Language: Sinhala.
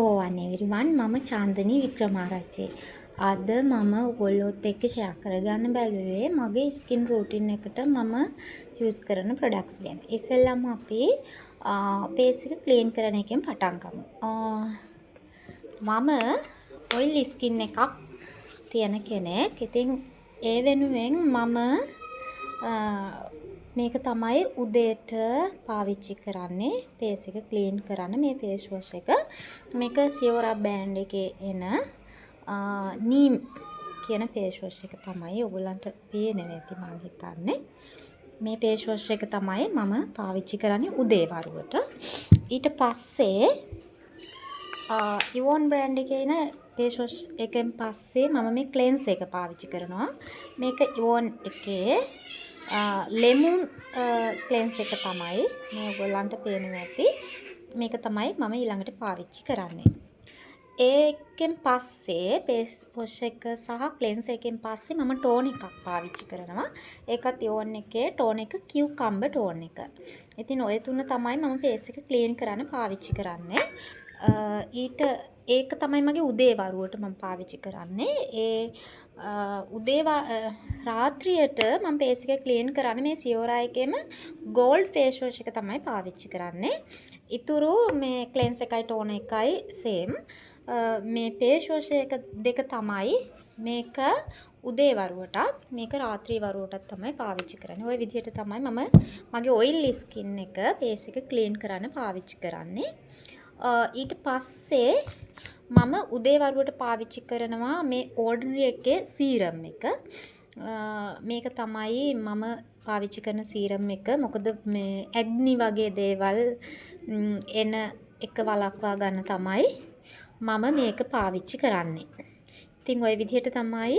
ඕවන් එවරිවන් මම චන්දනී වික්‍රමාරච්චි. අද මම ඔයගොල්ලොත් එක්ක ෂෙයා කරගන්න බැලුවේ මගේ ස්කින් රූටින් එකට මම යූස් කරන ප්‍රොඩක්ට්ස් ගැන. ඉස්සෙල්ලාම අපි ෆේස් එක ක්ලීන් කරන එකෙන් පටන් ගමු. මම ඔයිලි ස්කින් එකක් තියෙන කෙනෙක්. ඉතින් ඒ වෙනුවෙන් මම මේක තමයි උදේට පාවිච්චි කරන්නේ ෆේස් එක ක්ලීන් කරන්න මේ ෆේස් වොෂ් එක. මේක සියෝරා බ්‍රෑන්ඩ් එකේ එන නීම් කියන ෆේස් වොෂ් එක තමයි ඔයගලන්ට පේනවා ඇති මම හිතන්නේ. මේ ෆේස් වොෂ් එක තමයි මම පාවිච්චි කරන්නේ උදේ වරුවට. ඊට පස්සේ ඉවොන් බ්‍රෑන්ඩ් එකේ එන ෆේස් වොෂ් එකෙන් පස්සේ මම මේ ක්ලෙන්ස් එක පාවිච්චි කරනවා. මේක ඉවොන් එකේ ලෙමන් ක්ලෙන්ස් එක තමයි මේ ඔයගොල්ලන්ට පේනවා ඇති. මේක තමයි මම ඊළඟට පාවිච්චි කරන්නේ. ඒකෙන් පස්සේ ෆේස් වොෂ් එක සහ ක්ලෙන්ස් එකෙන් පස්සේ මම ටෝන් එකක් පාවිච්චි කරනවා. ඒකත් ඉවොන් එකේ ටෝන් එක කියුකම්බර් ටෝන් එක. ඉතින් ඔය තුන තමයි මම ෆේස් එක ක්ලීන් කරන්න පාවිච්චි කරන්නේ. ඒක තමයි මගේ උදේ වරුවට මම පාවිච්චි කරන්නේ. රාත්‍රියට මම ෆේස් එක ක්ලීන් කරන්නේ මේ සියෝරා එකේම ගෝල්ඩ් ෆේස් වොෂ් එක තමයි පාවිච්චි කරන්නේ. ඉතුරු මේ ක්ලෙන්ස් එකයි ටෝන එකයි සේම්. මේ ෆේස් වොෂ් එක දෙක තමයි මේක උදේ වරුවටත් මේක රාත්‍රී වරුවටත් තමයි පාවිච්චි කරන්නේ. ওই විදිහට තමයි මම මගේ ඔයිලි ස්කින් එක ෆේස් එක ක්ලීන් කරන්න පාවිච්චි කරන්නේ. ඊට පස්සේ මම උදේ වරුවට පාවිච්චි කරනවා මේ ඕඩිනරි එකේ සීරම් එක. මේක තමයි මම පාවිච්චි කරන සීරම් එක. මොකද මේ ඇග්නි වගේ දේවල් එන එක වළක්වා ගන්න තමයි මම මේක පාවිච්චි කරන්නේ. ඉතින් ওই විදිහට තමයි